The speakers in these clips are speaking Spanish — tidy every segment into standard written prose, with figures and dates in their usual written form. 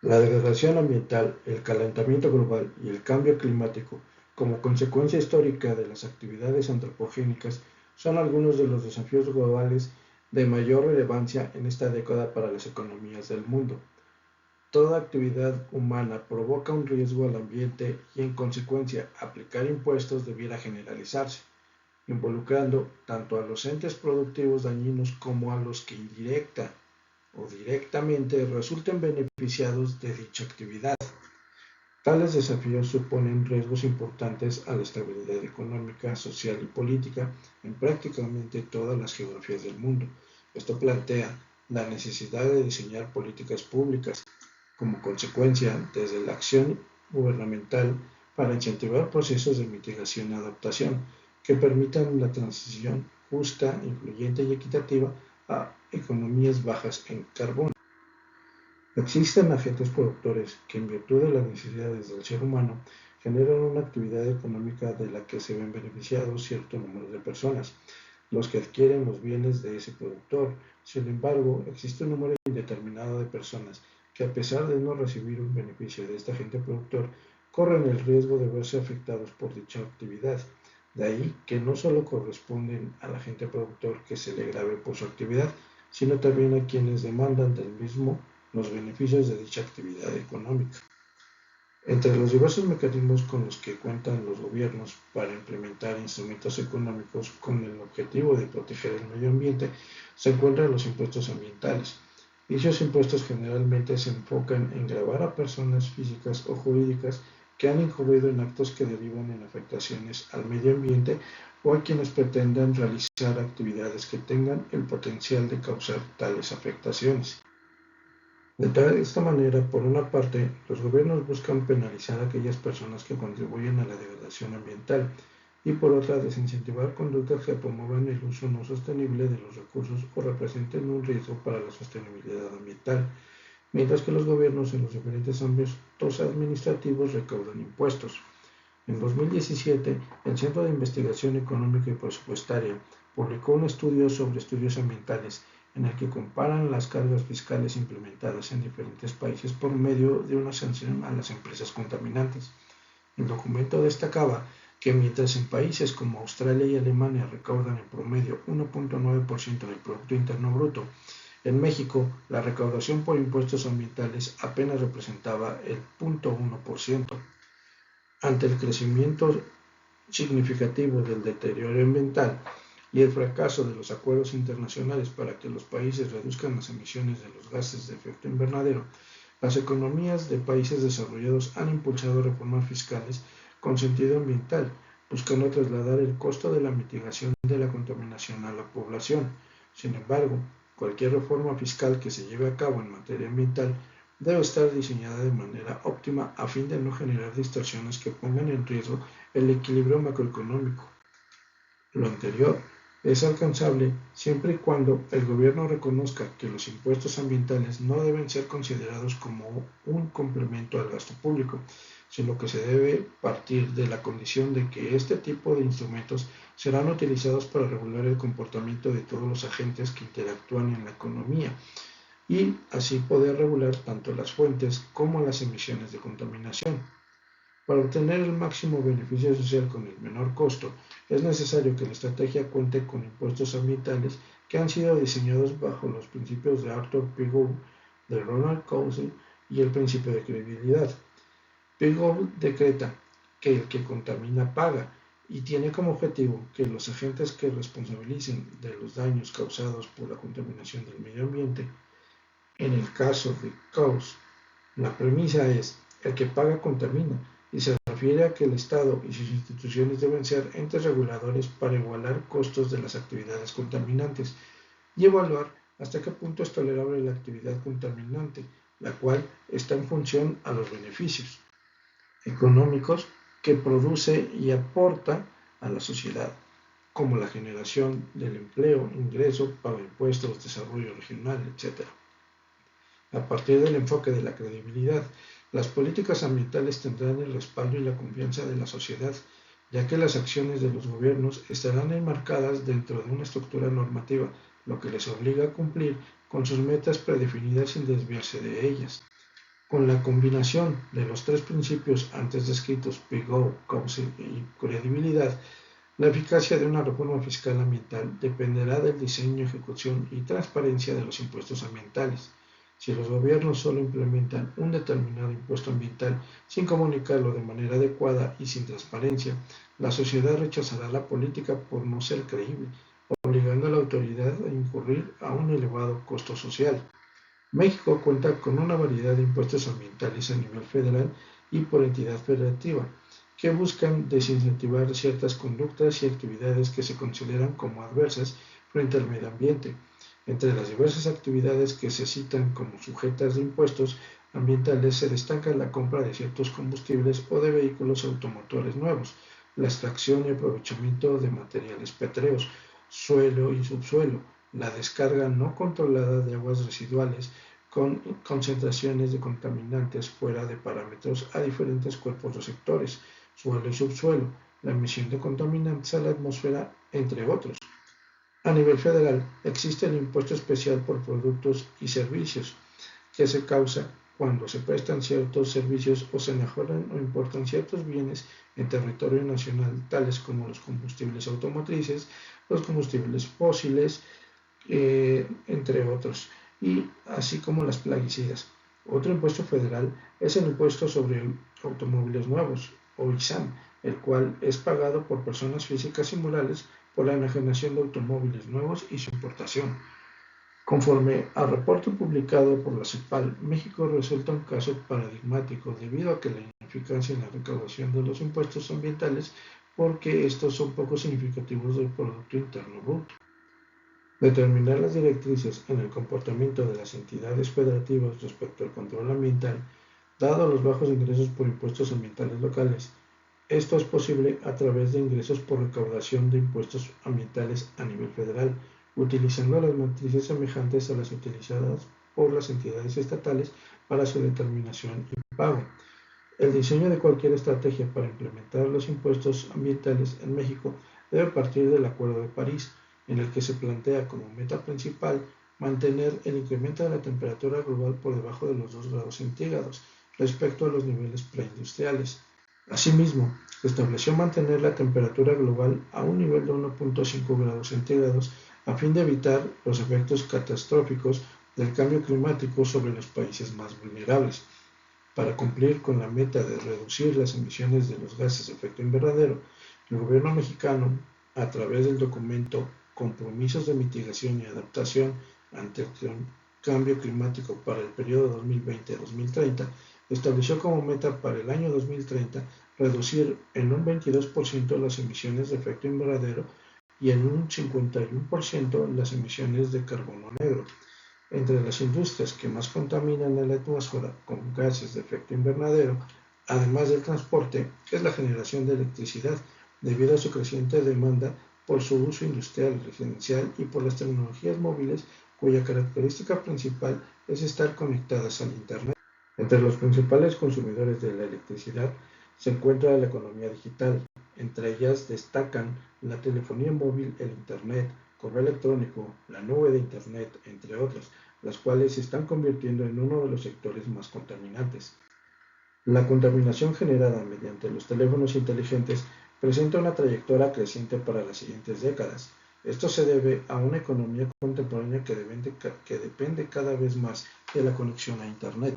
La degradación ambiental, el calentamiento global y el cambio climático, como consecuencia histórica de las actividades antropogénicas, son algunos de los desafíos globales de mayor relevancia en esta década para las economías del mundo. Toda actividad humana provoca un riesgo al ambiente y, en consecuencia, aplicar impuestos debiera generalizarse, involucrando tanto a los entes productivos dañinos como a los que indirecta o directamente resulten beneficiados de dicha actividad. Tales desafíos suponen riesgos importantes a la estabilidad económica, social y política en prácticamente todas las geografías del mundo. Esto plantea la necesidad de diseñar políticas públicas como consecuencia desde la acción gubernamental para incentivar procesos de mitigación y adaptación que permitan la transición justa, incluyente y equitativa a economías bajas en carbono. Existen agentes productores que, en virtud de las necesidades del ser humano, generan una actividad económica de la que se ven beneficiados cierto número de personas, los que adquieren los bienes de ese productor. Sin embargo, existe un número indeterminado de personas que, a pesar de no recibir un beneficio de este agente productor, corren el riesgo de verse afectados por dicha actividad. De ahí que no solo corresponden al agente productor que se le grave por su actividad, sino también a quienes demandan del mismo los beneficios de dicha actividad económica. Entre los diversos mecanismos con los que cuentan los gobiernos para implementar instrumentos económicos con el objetivo de proteger el medio ambiente se encuentran los impuestos ambientales. Dichos impuestos generalmente se enfocan en gravar a personas físicas o jurídicas que han incurrido en actos que derivan en afectaciones al medio ambiente o a quienes pretendan realizar actividades que tengan el potencial de causar tales afectaciones. De esta manera, por una parte, los gobiernos buscan penalizar a aquellas personas que contribuyen a la degradación ambiental y por otra, desincentivar conductas que promuevan el uso no sostenible de los recursos o representen un riesgo para la sostenibilidad ambiental, mientras que los gobiernos en los diferentes ámbitos administrativos recaudan impuestos. En 2017, el Centro de Investigación Económica y Presupuestaria publicó un estudio sobre estudios ambientales en el que comparan las cargas fiscales implementadas en diferentes países por medio de una sanción a las empresas contaminantes. El documento destacaba que mientras en países como Australia y Alemania recaudan en promedio 1.9% del Producto Interno Bruto, en México la recaudación por impuestos ambientales apenas representaba el 0.1%. Ante el crecimiento significativo del deterioro ambiental y el fracaso de los acuerdos internacionales para que los países reduzcan las emisiones de los gases de efecto invernadero, las economías de países desarrollados han impulsado reformas fiscales con sentido ambiental, buscando trasladar el costo de la mitigación de la contaminación a la población. Sin embargo, cualquier reforma fiscal que se lleve a cabo en materia ambiental debe estar diseñada de manera óptima a fin de no generar distorsiones que pongan en riesgo el equilibrio macroeconómico. Lo anterior es alcanzable siempre y cuando el gobierno reconozca que los impuestos ambientales no deben ser considerados como un complemento al gasto público, sino que se debe partir de la condición de que este tipo de instrumentos serán utilizados para regular el comportamiento de todos los agentes que interactúan en la economía y así poder regular tanto las fuentes como las emisiones de contaminación. Para obtener el máximo beneficio social con el menor costo, es necesario que la estrategia cuente con impuestos ambientales que han sido diseñados bajo los principios de Arthur P. Gould, de Ronald Coase y el principio de credibilidad. P. Gould decreta que el que contamina paga y tiene como objetivo que los agentes que responsabilicen de los daños causados por la contaminación del medio ambiente. En el caso de Coase, la premisa es el que paga contamina y se refiere a que el Estado y sus instituciones deben ser entes reguladores para igualar costos de las actividades contaminantes y evaluar hasta qué punto es tolerable la actividad contaminante, la cual está en función a los beneficios económicos que produce y aporta a la sociedad, como la generación del empleo, ingreso, pago de impuestos, desarrollo regional, etc. A partir del enfoque de la credibilidad, las políticas ambientales tendrán el respaldo y la confianza de la sociedad, ya que las acciones de los gobiernos estarán enmarcadas dentro de una estructura normativa, lo que les obliga a cumplir con sus metas predefinidas sin desviarse de ellas. Con la combinación de los tres principios antes descritos, PIGO, causa y credibilidad, la eficacia de una reforma fiscal ambiental dependerá del diseño, ejecución y transparencia de los impuestos ambientales. Si los gobiernos solo implementan un determinado impuesto ambiental sin comunicarlo de manera adecuada y sin transparencia, la sociedad rechazará la política por no ser creíble, obligando a la autoridad a incurrir a un elevado costo social. México cuenta con una variedad de impuestos ambientales a nivel federal y por entidad federativa, que buscan desincentivar ciertas conductas y actividades que se consideran como adversas frente al medio ambiente. Entre las diversas actividades que se citan como sujetas de impuestos ambientales se destaca la compra de ciertos combustibles o de vehículos automotores nuevos, la extracción y aprovechamiento de materiales petreos, suelo y subsuelo, la descarga no controlada de aguas residuales con concentraciones de contaminantes fuera de parámetros a diferentes cuerpos receptores, suelo y subsuelo, la emisión de contaminantes a la atmósfera, entre otros. A nivel federal, existe el impuesto especial por productos y servicios, que se causa cuando se prestan ciertos servicios o se mejoran o importan ciertos bienes en territorio nacional, tales como los combustibles automotrices, los combustibles fósiles, entre otros, y así como las plaguicidas. Otro impuesto federal es el impuesto sobre automóviles nuevos, o ISAM, el cual es pagado por personas físicas y morales por la enajenación de automóviles nuevos y su importación. Conforme al reporte publicado por la CEPAL, México resulta un caso paradigmático debido a que la ineficacia en la recaudación de los impuestos ambientales porque estos son poco significativos del Producto Interno Bruto. Determinar las directrices en el comportamiento de las entidades federativas respecto al control ambiental, dado los bajos ingresos por impuestos ambientales locales. Esto es posible a través de ingresos por recaudación de impuestos ambientales a nivel federal, utilizando las matrices semejantes a las utilizadas por las entidades estatales para su determinación y pago. El diseño de cualquier estrategia para implementar los impuestos ambientales en México debe partir del Acuerdo de París, en el que se plantea como meta principal mantener el incremento de la temperatura global por debajo de los 2 grados centígrados respecto a los niveles preindustriales. Asimismo, se estableció mantener la temperatura global a un nivel de 1.5 grados centígrados a fin de evitar los efectos catastróficos del cambio climático sobre los países más vulnerables. Para cumplir con la meta de reducir las emisiones de los gases de efecto invernadero, el gobierno mexicano, a través del documento Compromisos de Mitigación y Adaptación ante el Cambio Climático para el periodo 2020-2030, estableció como meta para el año 2030 reducir en un 22% las emisiones de efecto invernadero y en un 51% las emisiones de carbono negro. Entre las industrias que más contaminan la atmósfera con gases de efecto invernadero, además del transporte, es la generación de electricidad, debido a su creciente demanda por su uso industrial, residencial y por las tecnologías móviles, cuya característica principal es estar conectadas al Internet. Entre los principales consumidores de la electricidad se encuentra la economía digital. Entre ellas destacan la telefonía móvil, el Internet, correo electrónico, la nube de Internet, entre otras, las cuales se están convirtiendo en uno de los sectores más contaminantes. La contaminación generada mediante los teléfonos inteligentes presenta una trayectoria creciente para las siguientes décadas. Esto se debe a una economía contemporánea que depende cada vez más de la conexión a Internet.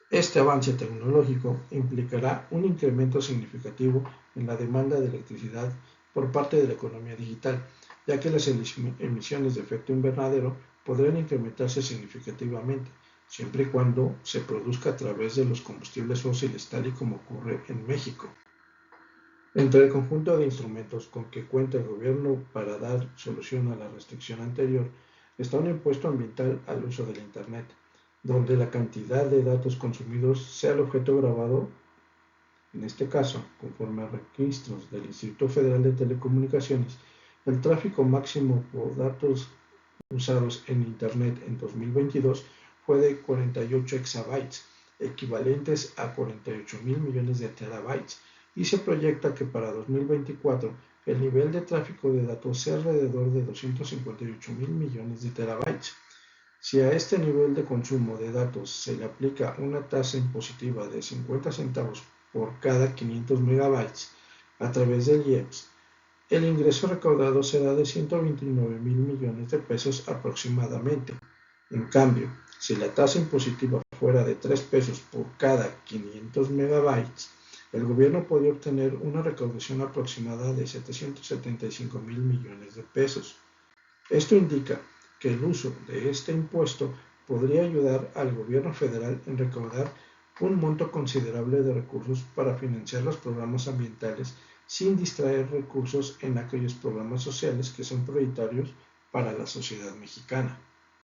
Este avance tecnológico implicará un incremento significativo en la demanda de electricidad por parte de la economía digital, ya que las emisiones de efecto invernadero podrán incrementarse significativamente, siempre y cuando se produzca a través de los combustibles fósiles, tal y como ocurre en México. Entre el conjunto de instrumentos con que cuenta el gobierno para dar solución a la restricción anterior está un impuesto ambiental al uso del Internet, donde la cantidad de datos consumidos sea el objeto grabado, en este caso, conforme a registros del Instituto Federal de Telecomunicaciones, el tráfico máximo por datos usados en Internet en 2022 fue de 48 exabytes, equivalentes a 48 mil millones de terabytes, y se proyecta que para 2024 el nivel de tráfico de datos sea alrededor de 258 mil millones de terabytes. Si a este nivel de consumo de datos se le aplica una tasa impositiva de 50 centavos por cada 500 megabytes a través del IEPS, el ingreso recaudado será de 129 mil millones de pesos aproximadamente. En cambio, si la tasa impositiva fuera de 3 pesos por cada 500 megabytes, el gobierno podría obtener una recaudación aproximada de 775 mil millones de pesos. Esto indica que el uso de este impuesto podría ayudar al gobierno federal en recaudar un monto considerable de recursos para financiar los programas ambientales sin distraer recursos en aquellos programas sociales que son prioritarios para la sociedad mexicana.